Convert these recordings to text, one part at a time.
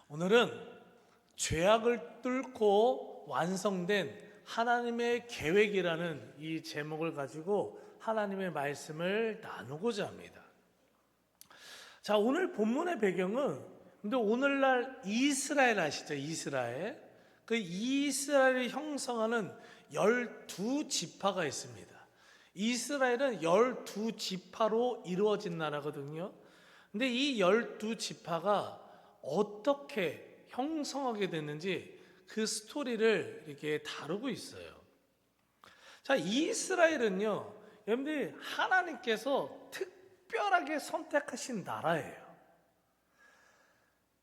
오늘은 죄악을 뚫고 완성된 하나님의 계획이라는 이 제목을 가지고 하나님의 말씀을 나누고자 합니다. 자, 오늘 본문의 배경은 근데 오늘날 이스라엘 아시죠? 이스라엘. 그 이스라엘을 형성하는 12지파가 있습니다. 이스라엘은 12지파로 이루어진 나라거든요. 근데 이 12지파가 어떻게 형성하게 됐는지 그 스토리를 이렇게 다루고 있어요. 자, 이스라엘은요, 여러분들 하나님께서 특별하게 선택하신 나라예요.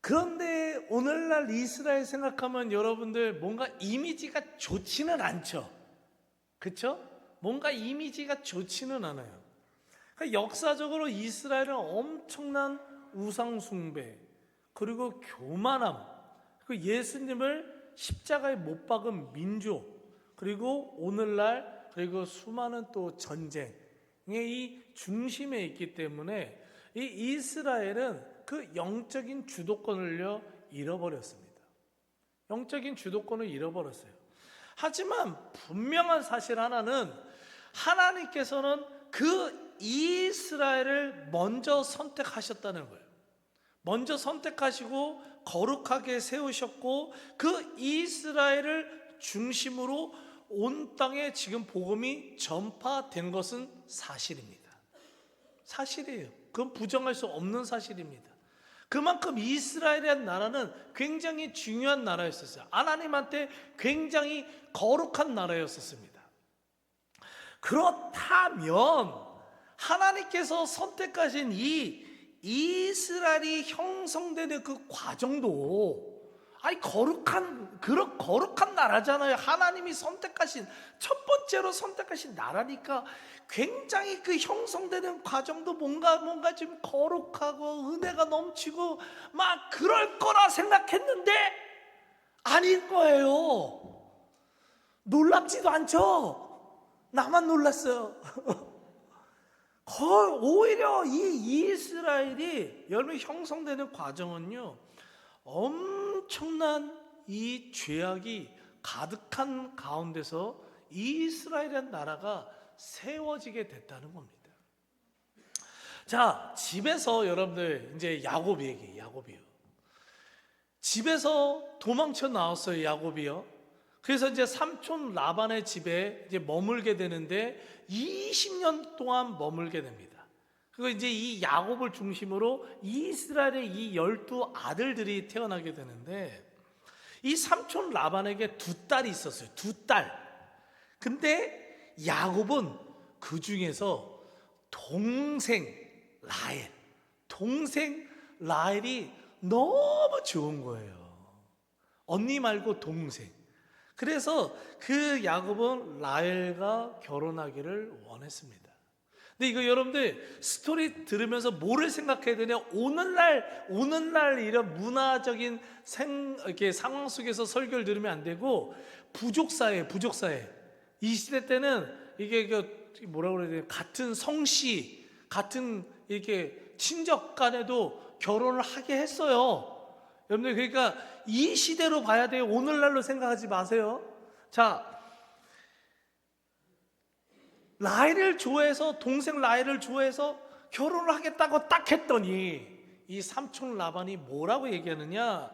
그런데 오늘날 이스라엘 생각하면 여러분들 뭔가 이미지가 좋지는 않죠. 그렇죠? 뭔가 이미지가 좋지는 않아요. 그러니까 역사적으로 이스라엘은 엄청난 우상 숭배, 그리고 교만함, 그리고 예수님을 십자가에 못 박은 민족, 그리고 오늘날 그리고 수많은 또 전쟁의 이 중심에 있기 때문에 이 이스라엘은 그 영적인 주도권을 잃어버렸습니다. 영적인 주도권을 잃어버렸어요. 하지만 분명한 사실 하나는 하나님께서는 그 이스라엘을 먼저 선택하셨다는 거예요. 먼저 선택하시고 거룩하게 세우셨고 그 이스라엘을 중심으로 온 땅에 지금 복음이 전파된 것은 사실입니다. 사실이에요. 그건 부정할 수 없는 사실입니다. 그만큼 이스라엘이라는 나라는 굉장히 중요한 나라였었어요. 하나님한테 굉장히 거룩한 나라였었습니다. 그렇다면 하나님께서 선택하신 이 이스라엘이 형성되는 그 과정도 그런 거룩한 나라잖아요. 하나님이 선택하신 첫 번째로 선택하신 나라니까 굉장히 그 형성되는 과정도 뭔가 좀 거룩하고 은혜가 넘치고 막 그럴 거라 생각했는데 아닐 거예요. 놀랍지도 않죠? 나만 놀랐어요. 오히려 이 이스라엘이 여러분 형성되는 과정은요, 엄청난 이 죄악이 가득한 가운데서 이스라엘이라는 나라가 세워지게 됐다는 겁니다. 자, 집에서 여러분들 이제 야곱이요. 집에서 도망쳐 나왔어요, 야곱이요. 그래서 이제 삼촌 라반의 집에 이제 머물게 되는데 20년 동안 머물게 됩니다. 그리고 이제 이 야곱을 중심으로 이스라엘의 이 12아들들이 태어나게 되는데 이 삼촌 라반에게 2딸이 있었어요. 2딸. 근데 야곱은 그 중에서 동생 라헬이 너무 좋은 거예요. 언니 말고 동생. 그래서 그 야곱은 라헬과 결혼하기를 원했습니다. 근데 이거 여러분들 스토리 들으면서 뭐를 생각해야 되냐? 오늘날 이런 문화적인 이렇게 상황 속에서 설교를 들으면 안 되고 부족사회. 이 시대 때는 이게 뭐라고 그래야 되나? 같은 성씨, 같은 이렇게 친척 간에도 결혼을 하게 했어요. 여러분들 그러니까 이 시대로 봐야 돼요. 오늘날로 생각하지 마세요. 자, 동생 라헬을 좋아해서 결혼을 하겠다고 딱 했더니 이 삼촌 라반이 뭐라고 얘기하느냐?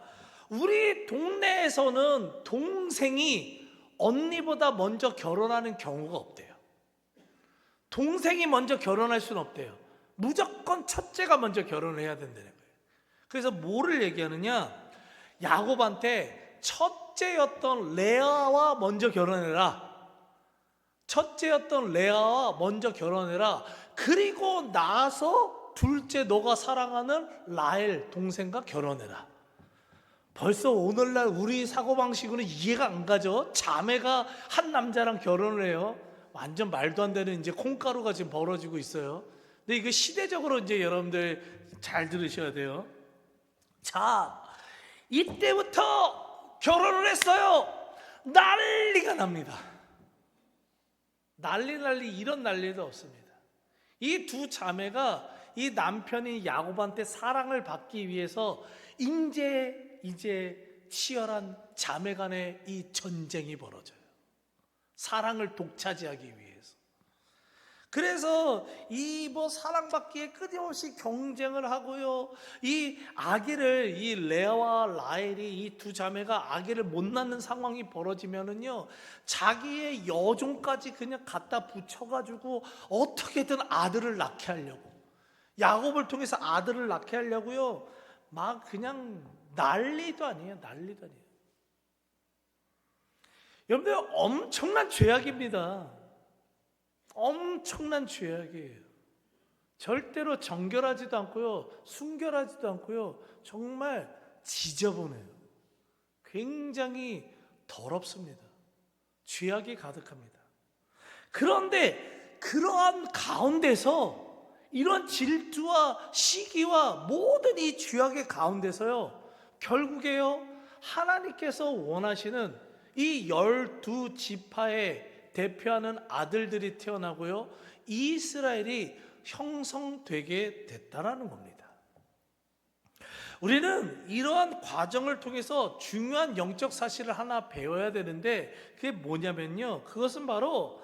우리 동네에서는 동생이 언니보다 먼저 결혼하는 경우가 없대요. 동생이 먼저 결혼할 수는 없대요. 무조건 첫째가 먼저 결혼을 해야 된다는 거예요. 그래서 뭐를 얘기하느냐? 야곱한테 첫째였던 레아와 먼저 결혼해라. 그리고 나서 둘째 너가 사랑하는 라헬 동생과 결혼해라. 벌써 오늘날 우리 사고방식으로는 이해가 안 가죠? 자매가 한 남자랑 결혼을 해요. 완전 말도 안 되는 이제 콩가루가 지금 벌어지고 있어요. 근데 이거 시대적으로 이제 여러분들 잘 들으셔야 돼요. 자, 이때부터 결혼을 했어요. 난리가 납니다. 이런 난리도 없습니다. 이 두 자매가 이 남편이 야곱한테 사랑을 받기 위해서 이제 이제 치열한 자매 간의 이 전쟁이 벌어져요. 사랑을 독차지하기 위해서. 그래서 이 사랑받기에 끊임없이 경쟁을 하고요. 이 아기를, 이 레아와 라헬이, 이 두 자매가 아기를 못 낳는 상황이 벌어지면은요, 자기의 여종까지 그냥 갖다 붙여가지고 어떻게든 아들을 낳게 하려고, 야곱을 통해서 아들을 낳게 하려고요, 막 그냥 난리도 아니에요. 난리도 아니에요. 여러분들, 엄청난 죄악입니다. 엄청난 죄악이에요. 절대로 정결하지도 않고요, 순결하지도 않고요, 정말 지저분해요. 굉장히 더럽습니다. 죄악이 가득합니다. 그런데 그러한 가운데서, 이런 질투와 시기와 모든 이 죄악의 가운데서요, 결국에요, 하나님께서 원하시는 이 12지파의 대표하는 아들들이 태어나고요, 이스라엘이 형성되게 됐다라는 겁니다. 우리는 이러한 과정을 통해서 중요한 영적 사실을 하나 배워야 되는데, 그게 뭐냐면요, 그것은 바로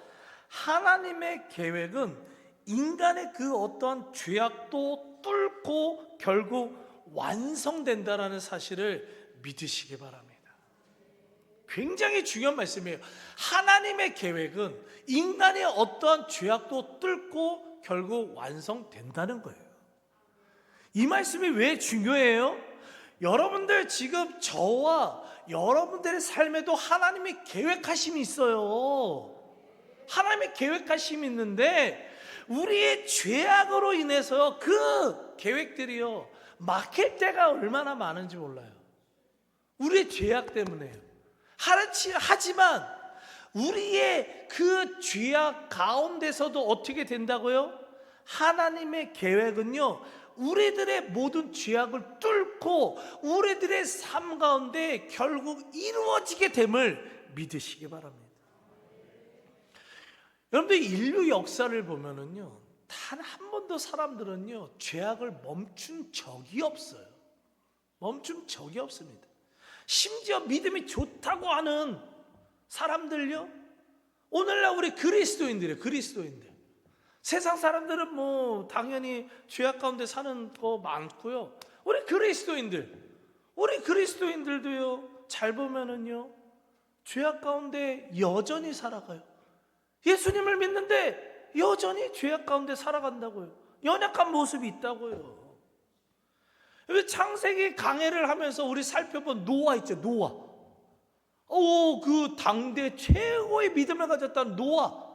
하나님의 계획은 인간의 그 어떠한 죄악도 뚫고 결국 완성된다라는 사실을 믿으시기 바랍니다. 굉장히 중요한 말씀이에요. 하나님의 계획은 인간의 어떠한 죄악도 뚫고 결국 완성된다는 거예요. 이 말씀이 왜 중요해요? 여러분들 지금 저와 여러분들의 삶에도 하나님의 계획하심이 있어요. 하나님의 계획하심이 있는데, 우리의 죄악으로 인해서 그 계획들이요, 막힐 때가 얼마나 많은지 몰라요. 우리의 죄악 때문에요. 하지만 우리의 그 죄악 가운데서도 어떻게 된다고요? 하나님의 계획은요, 우리들의 모든 죄악을 뚫고 우리들의 삶 가운데 결국 이루어지게 됨을 믿으시기 바랍니다. 여러분들, 인류 역사를 보면은요, 단 한 번도 사람들은요, 죄악을 멈춘 적이 없어요. 멈춘 적이 없습니다. 심지어 믿음이 좋다고 하는 사람들요, 오늘날 우리 그리스도인들이에요. 그리스도인들. 세상 사람들은 당연히 죄악 가운데 사는 거 많고요, 우리 그리스도인들도요, 잘 보면은요, 죄악 가운데 여전히 살아가요. 예수님을 믿는데 여전히 죄악 가운데 살아간다고요. 연약한 모습이 있다고요. 창세기 강해를 하면서 우리 살펴본 노아 있죠. 노아. 그 당대 최고의 믿음을 가졌다는 노아.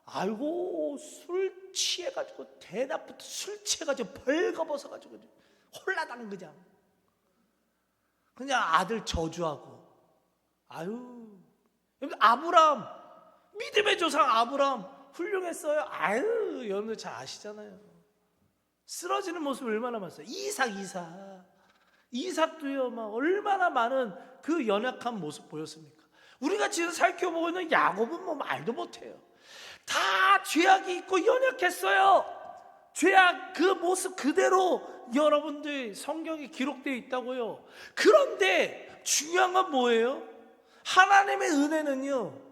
아이고, 술 취해가지고, 대낮부터 술 취해가지고 벌거벗어가지고 홀라당 그냥 아들 저주하고. 아브람, 믿음의 조상 아브람 훌륭했어요. 여러분들 잘 아시잖아요. 쓰러지는 모습을 얼마나 봤어요. 이삭도요, 막 얼마나 많은 그 연약한 모습 보였습니까? 우리가 지금 살펴보고 있는 야곱은 말도 못해요. 다 죄악이 있고 연약했어요. 죄악 그 모습 그대로 여러분들 성경에 기록되어 있다고요. 그런데 중요한 건 뭐예요? 하나님의 은혜는요,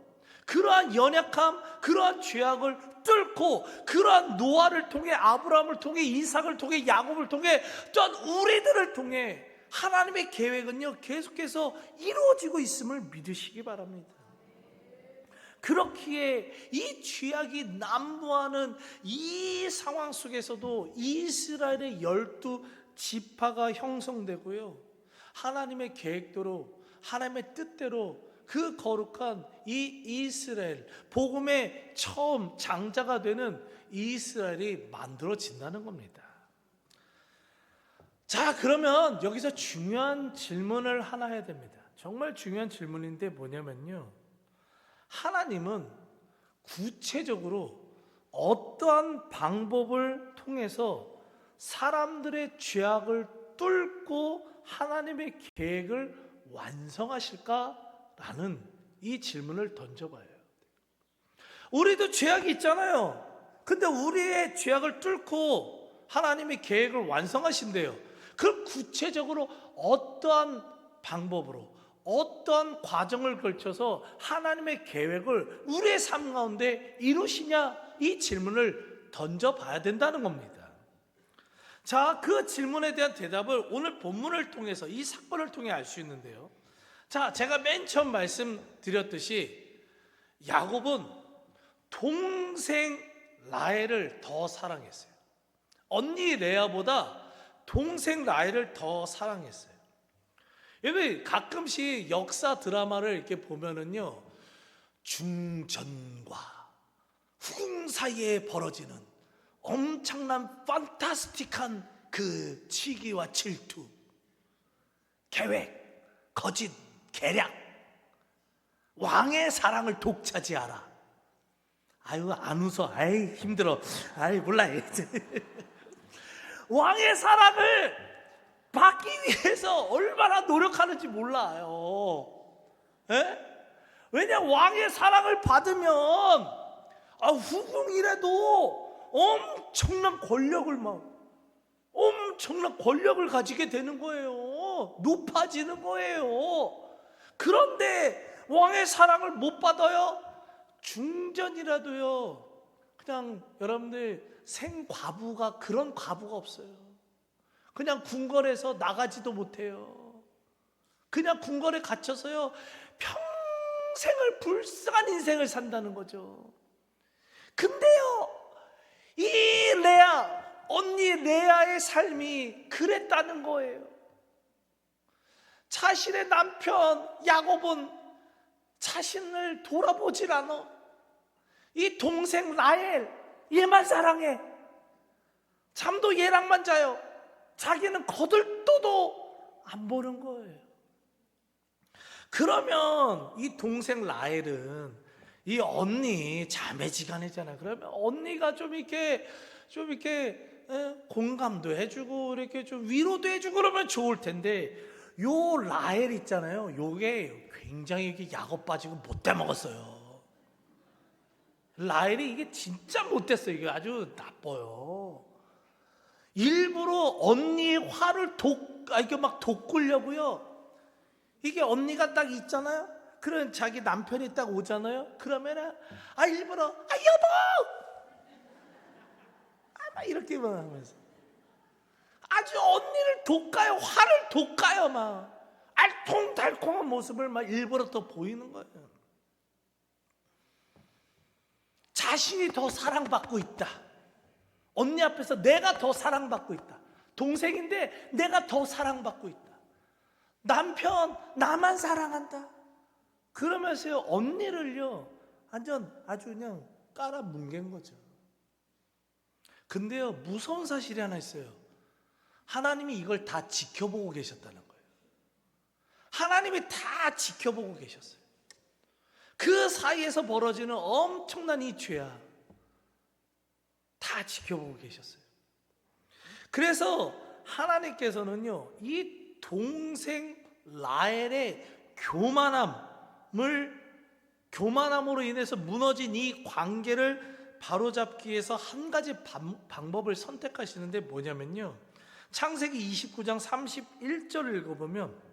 그러한 연약함, 그러한 죄악을 뚫고, 그러한 노아를 통해, 아브라함을 통해, 이삭을 통해, 야곱을 통해, 또한 우리들을 통해 하나님의 계획은요, 계속해서 이루어지고 있음을 믿으시기 바랍니다. 그렇기에 이 죄악이 난무하는 이 상황 속에서도 이스라엘의 12지파가 형성되고요, 하나님의 계획대로, 하나님의 뜻대로 그 거룩한 이 이스라엘, 복음의 처음 장자가 되는 이스라엘이 만들어진다는 겁니다. 자, 그러면 여기서 중요한 질문을 하나 해야 됩니다. 정말 중요한 질문인데 뭐냐면요, 하나님은 구체적으로 어떠한 방법을 통해서 사람들의 죄악을 뚫고 하나님의 계획을 완성하실까라는 이 질문을 던져봐요. 우리도 죄악이 있잖아요. 근데 우리의 죄악을 뚫고 하나님의 계획을 완성하신대요. 그럼 구체적으로 어떠한 방법으로 어떤 과정을 걸쳐서 하나님의 계획을 우리의 삶 가운데 이루시냐, 이 질문을 던져봐야 된다는 겁니다. 자, 그 질문에 대한 대답을 오늘 본문을 통해서, 이 사건을 통해 알 수 있는데요. 자, 제가 맨 처음 말씀드렸듯이 야곱은 동생 라헬을 더 사랑했어요. 언니 레아보다 동생 라헬을 더 사랑했어요. 여러분, 가끔씩 역사 드라마를 이렇게 보면은요, 중전과 후궁 사이에 벌어지는 엄청난 판타스틱한 그 치기와 질투, 계획, 거짓, 계략, 왕의 사랑을 독차지하라. 아유, 안 웃어. 아이, 힘들어. 아이, 몰라. 왕의 사랑을 받기 위해서 얼마나 노력하는지 몰라요. 에? 왜냐, 왕의 사랑을 받으면 후궁이라도 엄청난 권력을 가지게 되는 거예요. 높아지는 거예요. 그런데 왕의 사랑을 못 받아요? 중전이라도요, 그냥 여러분들 생과부가, 그런 과부가 없어요. 그냥 궁궐에서 나가지도 못해요. 그냥 궁궐에 갇혀서요, 평생을 불쌍한 인생을 산다는 거죠. 근데요, 이 레아, 언니 레아의 삶이 그랬다는 거예요. 자신의 남편 야곱은 자신을 돌아보질 않아. 이 동생 라헬, 얘만 사랑해. 잠도 얘랑만 자요. 자기는 거들떠도 안 보는 거예요. 그러면 이 동생 라헬은 이 언니 자매지간이잖아요. 그러면 언니가 좀 이렇게 공감도 해주고 이렇게 좀 위로도 해주고 그러면 좋을 텐데, 요 라헬 있잖아요. 요게 굉장히 이렇게 야곱 빠지고 못돼 먹었어요. 라헬이 이게 진짜 못됐어요. 이게 아주 나빠요. 일부러 언니의 화를 이렇게 막 돋구려고요. 이게 언니가 딱 있잖아요. 그런 자기 남편이 딱 오잖아요. 그러면은 일부러 여보! 막 이렇게만 하면서 아주 언니를 돋가요. 화를 돋가요. 막 알콩달콩한 모습을 막 일부러 또 보이는 거예요. 자신이 더 사랑받고 있다. 언니 앞에서 내가 더 사랑받고 있다. 동생인데 내가 더 사랑받고 있다. 남편 나만 사랑한다. 그러면서요, 언니를요 아주 그냥 깔아뭉갠 거죠. 근데요, 무서운 사실이 하나 있어요. 하나님이 이걸 다 지켜보고 계셨다는 거예요. 하나님이 다 지켜보고 계셨어요. 그 사이에서 벌어지는 엄청난 이 죄악 다 지켜보고 계셨어요. 그래서 하나님께서는요, 이 동생 라헬의 교만함으로 인해서 무너진 이 관계를 바로잡기 위해서 한 가지 방법을 선택하시는데 뭐냐면요, 창세기 29장 31절을 읽어보면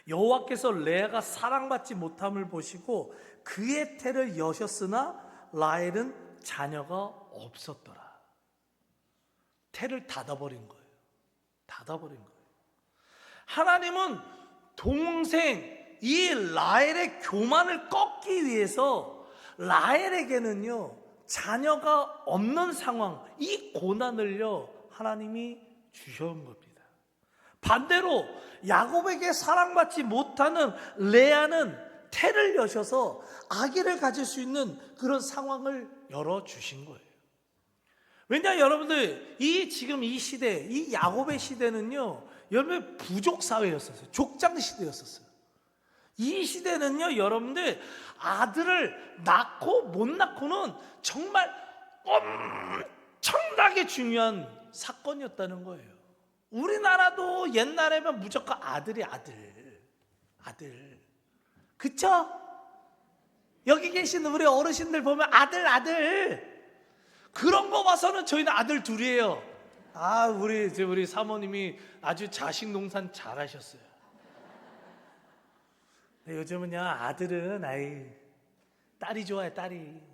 여호와께서 레아가 사랑받지 못함을 보시고 그의 태를 여셨으나 라헬은 자녀가 없었더라. 태를 닫아버린 거예요. 하나님은 동생 이 라헬의 교만을 꺾기 위해서 라헬에게는요, 자녀가 없는 상황, 이 고난을요, 하나님이 주셔온 겁니다. 반대로 야곱에게 사랑받지 못하는 레아는 태를 여셔서 아기를 가질 수 있는 그런 상황을 열어주신 거예요. 왜냐, 여러분들, 지금 이 시대, 이 야곱의 시대는요, 여러분의 부족 사회였었어요. 족장 시대였었어요. 이 시대는요, 여러분들, 아들을 낳고 못 낳고는 정말 엄청나게 중요한 사건이었다는 거예요. 우리나라도 옛날에면 무조건 아들. 그쵸? 여기 계신 우리 어르신들 보면 아들. 그런 거 봐서는 저희는 아들 둘이에요. 우리 사모님이 아주 자식 농산 잘하셨어요. 요즘은요, 아들은 딸이 좋아요, 딸이.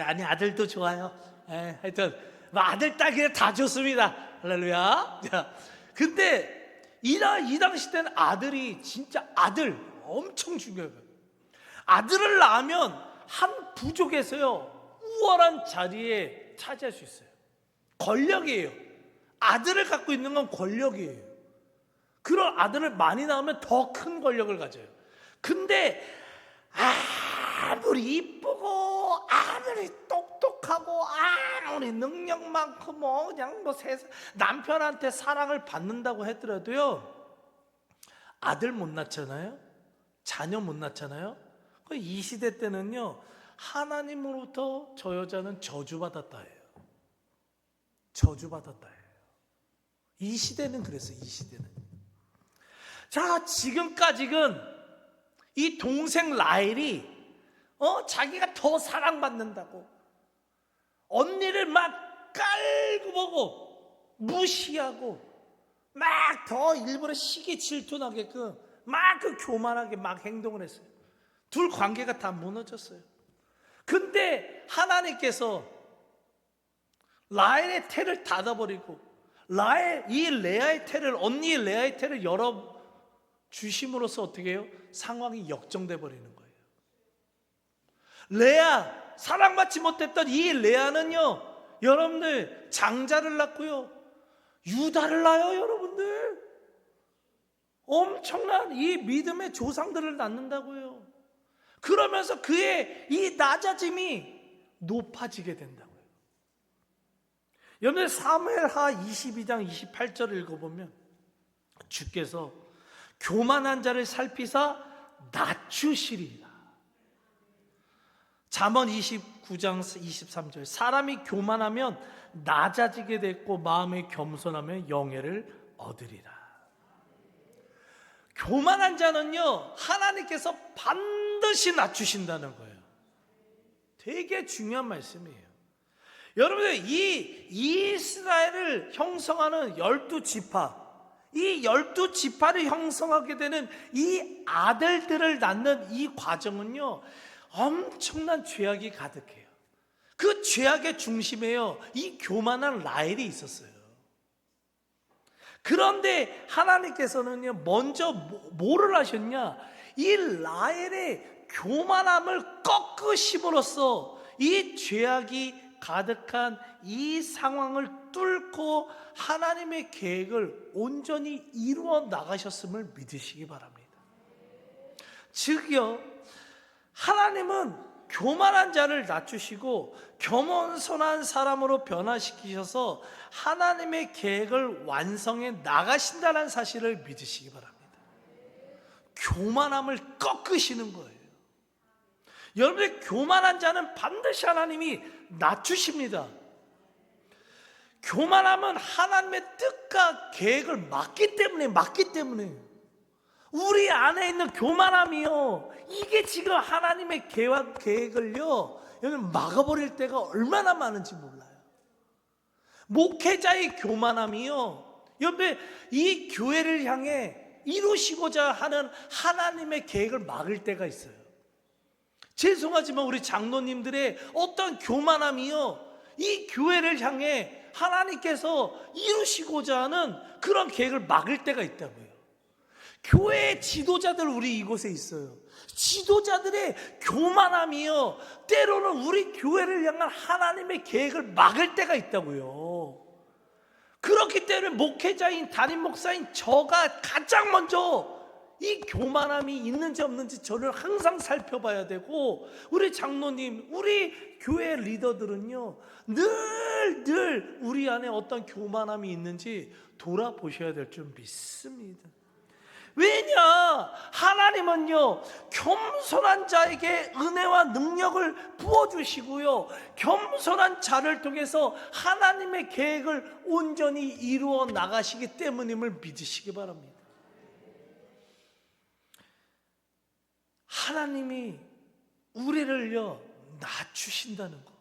아니 아들도 좋아요. 하여튼 뭐 아들 딸 그냥 다 좋습니다. 할렐루야. 자, 근데 이 당시 때는 아들이 진짜 아들 엄청 중요해요. 아들을 낳으면 한 부족에서요 우월한 자리에 차지할 수 있어요. 권력이에요. 아들을 갖고 있는 건 권력이에요. 그런 아들을 많이 낳으면 더 큰 권력을 가져요. 근데 아무리 이쁘고 아무리 똑똑하고 아무리 능력 많고 그냥 남편한테 사랑을 받는다고 했더라도요, 아들 못 낳잖아요. 자녀 못 낳잖아요. 이 시대 때는요, 하나님으로부터 저 여자는 저주받았다예요. 저주받았다예요. 이 시대는 그랬어요. 이 시대는. 자, 지금까지는 이 동생 라헬이 자기가 더 사랑받는다고 언니를 막 깔고 보고 무시하고 막 더 일부러 시기 질투나게끔 막 교만하게 막 행동을 했어요. 둘 관계가 다 무너졌어요. 근데 하나님께서 라헬의 태를 닫아버리고 이 레아의 태를, 언니 레아의 태를 열어 주심으로써 어떻게 해요? 상황이 역정돼 버리는 거예요. 레아, 사랑받지 못했던 이 레아는요, 여러분들 장자를 낳고요, 유다를 낳아요. 여러분들 엄청난 이 믿음의 조상들을 낳는다고요. 그러면서 그의 이 낮아짐이 높아지게 된다고요. 여러분들 사무엘하 22장 28절을 읽어보면 주께서 교만한 자를 살피사 낮추시리라. 잠언 29장 23절 사람이 교만하면 낮아지게 됐고 마음이 겸손하면 영예를 얻으리라. 교만한 자는요, 하나님께서 반드시 낮추신다는 거예요. 되게 중요한 말씀이에요. 여러분들, 이 이스라엘을 형성하는 12지파, 이 12지파를 형성하게 되는 이 아들들을 낳는 이 과정은요, 엄청난 죄악이 가득해요. 그 죄악의 중심에요, 이 교만한 라헬이 있었어요. 그런데 하나님께서는요, 먼저 뭐를 하셨냐? 이 라헬의 교만함을 꺾으심으로써 이 죄악이 가득한 이 상황을 뚫고 하나님의 계획을 온전히 이루어 나가셨음을 믿으시기 바랍니다. 즉요, 하나님은 교만한 자를 낮추시고 겸손한 사람으로 변화시키셔서 하나님의 계획을 완성해 나가신다는 사실을 믿으시기 바랍니다. 교만함을 꺾으시는 거예요. 여러분들, 교만한 자는 반드시 하나님이 낮추십니다. 교만함은 하나님의 뜻과 계획을 막기 때문에 우리 안에 있는 교만함이요, 이게 지금 하나님의 계획을요, 여러분 막아버릴 때가 얼마나 많은지 몰라요. 목회자의 교만함이요, 여러분 이 교회를 향해 이루시고자 하는 하나님의 계획을 막을 때가 있어요. 죄송하지만 우리 장로님들의 어떤 교만함이요, 이 교회를 향해 하나님께서 이루시고자 하는 그런 계획을 막을 때가 있다고요. 교회의 지도자들 우리 이곳에 있어요. 지도자들의 교만함이요, 때로는 우리 교회를 향한 하나님의 계획을 막을 때가 있다고요. 그렇기 때문에 목회자인 담임 목사인 저가 가장 먼저 이 교만함이 있는지 없는지 저를 항상 살펴봐야 되고, 우리 장로님, 우리 교회 리더들은요, 늘 우리 안에 어떤 교만함이 있는지 돌아보셔야 될 줄 믿습니다. 왜냐? 하나님은요, 겸손한 자에게 은혜와 능력을 부어주시고요, 겸손한 자를 통해서 하나님의 계획을 온전히 이루어 나가시기 때문임을 믿으시기 바랍니다. 하나님이 우리를요, 낮추신다는 거,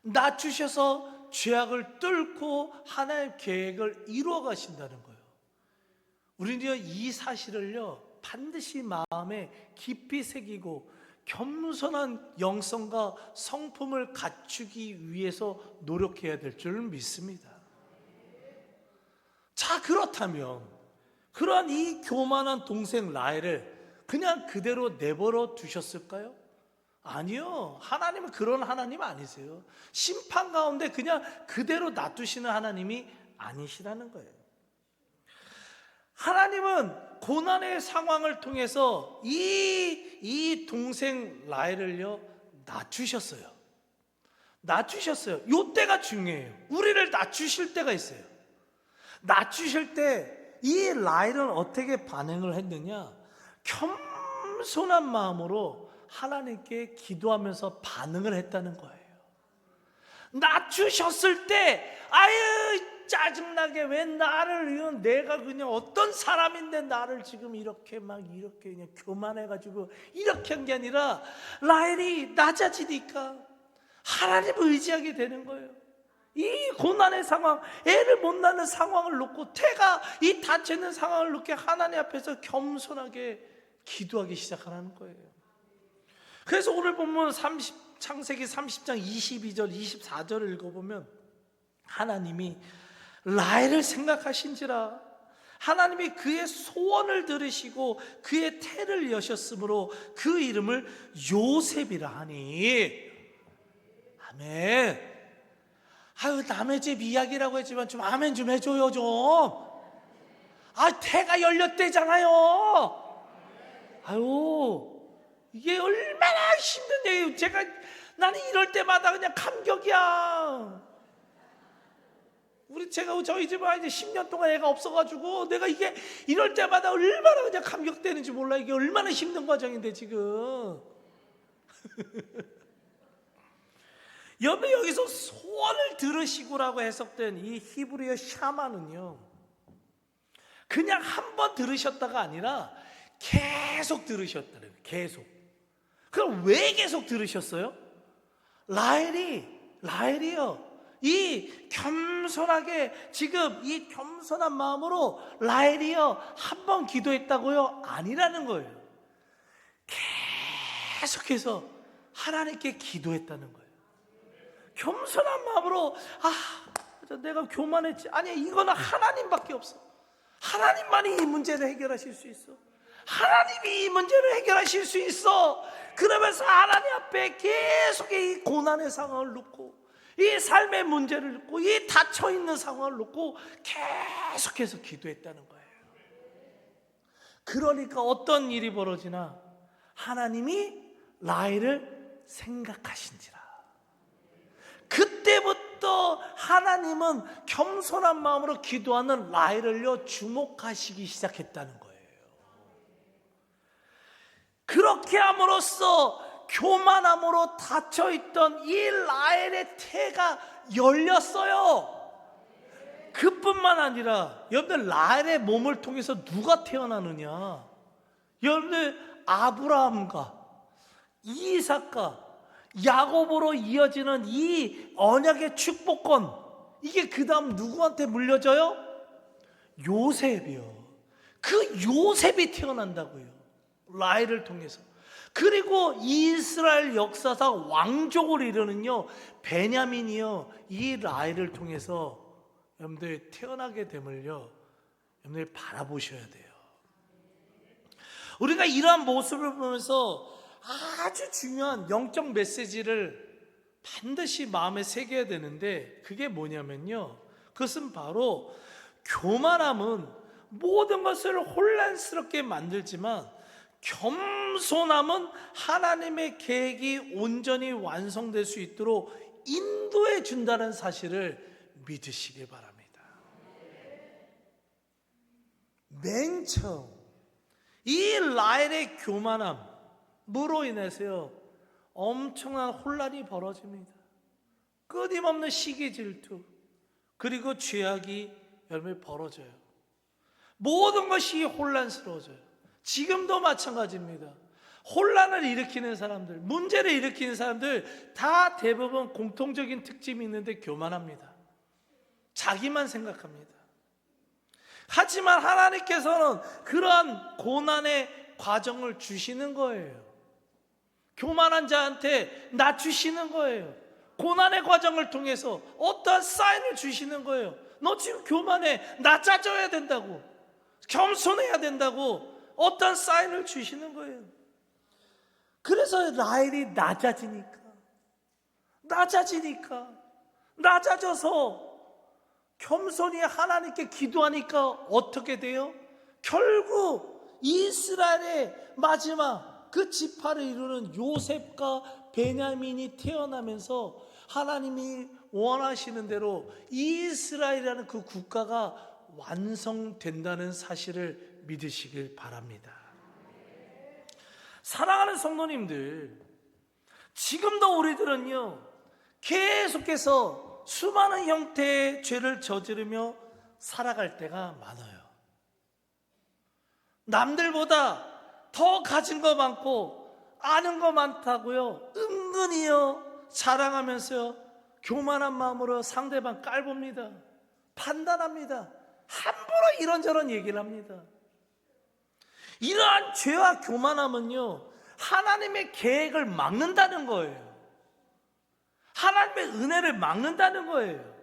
낮추셔서 죄악을 뚫고 하나님의 계획을 이루어 가신다는 거예요. 우리는 이 사실을요, 반드시 마음에 깊이 새기고 겸손한 영성과 성품을 갖추기 위해서 노력해야 될 줄 믿습니다. 자, 그렇다면 그러한 이 교만한 동생 라헬을 그냥 그대로 내버려 두셨을까요? 아니요. 하나님은 그런 하나님 아니세요. 심판 가운데 그냥 그대로 놔두시는 하나님이 아니시라는 거예요. 하나님은 고난의 상황을 통해서 이 동생 라헬을요 낮추셨어요. 낮추셨어요. 요 때가 중요해요. 우리를 낮추실 때가 있어요. 낮추실 때 이 라헬은 어떻게 반응을 했느냐? 겸손한 마음으로 하나님께 기도하면서 반응을 했다는 거예요. 낮추셨을 때 아유 짜증나게 왜 나를, 내가 그냥 어떤 사람인데 나를 지금 이렇게 그냥 교만해가지고 이렇게 한 게 아니라 라헬이 낮아지니까 하나님을 의지하게 되는 거예요. 이 고난의 상황, 애를 못 낳는 상황을 놓고, 태가 이 닫혀있는 상황을 놓고 하나님 앞에서 겸손하게 기도하기 시작하는 거예요. 그래서 오늘 보면 창세기 30장 22절 24절을 읽어보면 하나님이 라헬을 생각하신지라 하나님이 그의 소원을 들으시고 그의 태를 여셨으므로 그 이름을 요셉이라 하니. 아멘. 아유, 남의 집 이야기라고 했지만 좀 아멘 좀 해줘요 좀. 아, 태가 열렸대잖아요. 아유, 이게 얼마나 힘든 얘기예요. 나는 이럴 때마다 그냥 감격이야. 제가 저희 집은 이제 10년 동안 애가 없어가지고 내가 이게 이럴 때마다 얼마나 그냥 감격되는지 몰라. 이게 얼마나 힘든 과정인데 지금. 여기서 소원을 들으시고라고 해석된 이 히브리어 샤마는요, 그냥 한 번 들으셨다가 아니라 계속 들으셨다는 거예요. 계속. 그럼 왜 계속 들으셨어요? 라헬이요, 이 겸손하게, 지금 이 겸손한 마음으로 라헬이요 한 번 기도했다고요? 아니라는 거예요. 계속해서 하나님께 기도했다는 거예요. 겸손한 마음으로, 내가 교만했지. 아니, 이거는 하나님밖에 없어. 하나님만이 이 문제를 해결하실 수 있어. 하나님이 이 문제를 해결하실 수 있어. 그러면서 하나님 앞에 계속 이 고난의 상황을 놓고, 이 삶의 문제를 놓고, 이 닫혀있는 상황을 놓고 계속해서 기도했다는 거예요. 그러니까 어떤 일이 벌어지나 하나님이 라헬을 생각하신지라. 그때부터 하나님은 겸손한 마음으로 기도하는 라헬을요 주목하시기 시작했다는 거예요. 그렇게 함으로써 교만함으로 닫혀있던 이 라헬의 태가 열렸어요. 그뿐만 아니라 여러분들, 라헬의 몸을 통해서 누가 태어나느냐? 여러분들, 아브라함과 이삭과 야곱으로 이어지는 이 언약의 축복권, 이게 그 다음 누구한테 물려져요? 요셉이요. 그 요셉이 태어난다고요, 라헬을 통해서. 그리고 이스라엘 역사상 왕족을 이루는요 베냐민이요, 이 라헬을 통해서 여러분들 태어나게 됨을요 여러분들 바라보셔야 돼요. 우리가 이러한 모습을 보면서 아주 중요한 영적 메시지를 반드시 마음에 새겨야 되는데, 그게 뭐냐면요, 그것은 바로 교만함은 모든 것을 혼란스럽게 만들지만 겸손함은 하나님의 계획이 온전히 완성될 수 있도록 인도해 준다는 사실을 믿으시길 바랍니다. 맨 처음 이 라헬의 교만함으로 인해서요 엄청난 혼란이 벌어집니다. 끊임없는 시기 질투, 그리고 죄악이 여러분 벌어져요. 모든 것이 혼란스러워져요. 지금도 마찬가지입니다. 혼란을 일으키는 사람들, 문제를 일으키는 사람들 다 대부분 공통적인 특징이 있는데 교만합니다. 자기만 생각합니다. 하지만 하나님께서는 그러한 고난의 과정을 주시는 거예요. 교만한 자한테 낮추시는 거예요. 고난의 과정을 통해서 어떠한 사인을 주시는 거예요. 너 지금 교만해. 낮아져야 된다고. 겸손해야 된다고. 어떠한 사인을 주시는 거예요. 그래서 라헬이 낮아져서 겸손히 하나님께 기도하니까 어떻게 돼요? 결국 이스라엘의 마지막 그 지파를 이루는 요셉과 베냐민이 태어나면서 하나님이 원하시는 대로 이스라엘이라는 그 국가가 완성된다는 사실을 믿으시길 바랍니다. 사랑하는 성도님들, 지금도 우리들은요 계속해서 수많은 형태의 죄를 저지르며 살아갈 때가 많아요. 남들보다 더 가진 거 많고 아는 거 많다고요 은근히요 자랑하면서요 교만한 마음으로 상대방 깔봅니다. 판단합니다. 함부로 이런저런 얘기를 합니다. 이러한 죄와 교만함은요 하나님의 계획을 막는다는 거예요. 하나님의 은혜를 막는다는 거예요.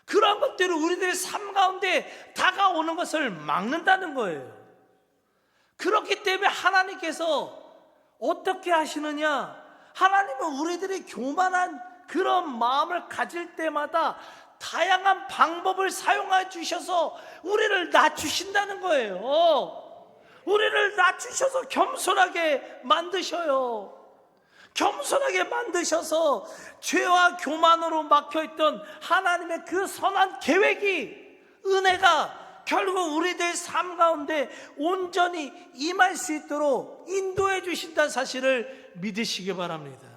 그런 것들을 우리들의 삶 가운데 다가오는 것을 막는다는 거예요. 그렇기 때문에 하나님께서 어떻게 하시느냐? 하나님은 우리들이 교만한 그런 마음을 가질 때마다 다양한 방법을 사용해 주셔서 우리를 낮추신다는 거예요. 우리를 낮추셔서 겸손하게 만드셔요. 겸손하게 만드셔서 죄와 교만으로 막혀있던 하나님의 그 선한 계획이, 은혜가 결국 우리들 삶 가운데 온전히 임할 수 있도록 인도해 주신다는 사실을 믿으시기 바랍니다.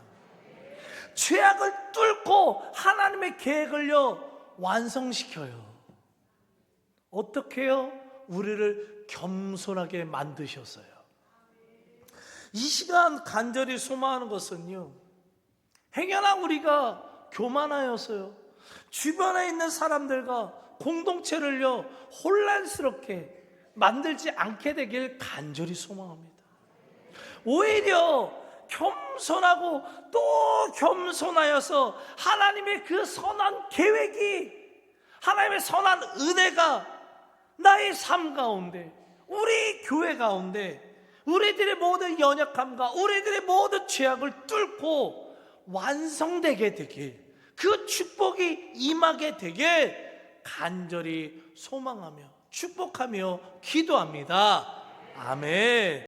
죄악을 뚫고 하나님의 계획을요 완성시켜요. 어떻게 해요? 우리를 겸손하게 만드셨어요. 이 시간 간절히 소망하는 것은요 행여나 우리가 교만하여서요 주변에 있는 사람들과 공동체를요 혼란스럽게 만들지 않게 되길 간절히 소망합니다. 오히려 겸손하고 또 겸손하여서 하나님의 그 선한 계획이, 하나님의 선한 은혜가 나의 삶 가운데, 우리 교회 가운데 우리들의 모든 연약함과 우리들의 모든 죄악을 뚫고 완성되게 되길, 그 축복이 임하게 되길 간절히 소망하며 축복하며 기도합니다. 아멘.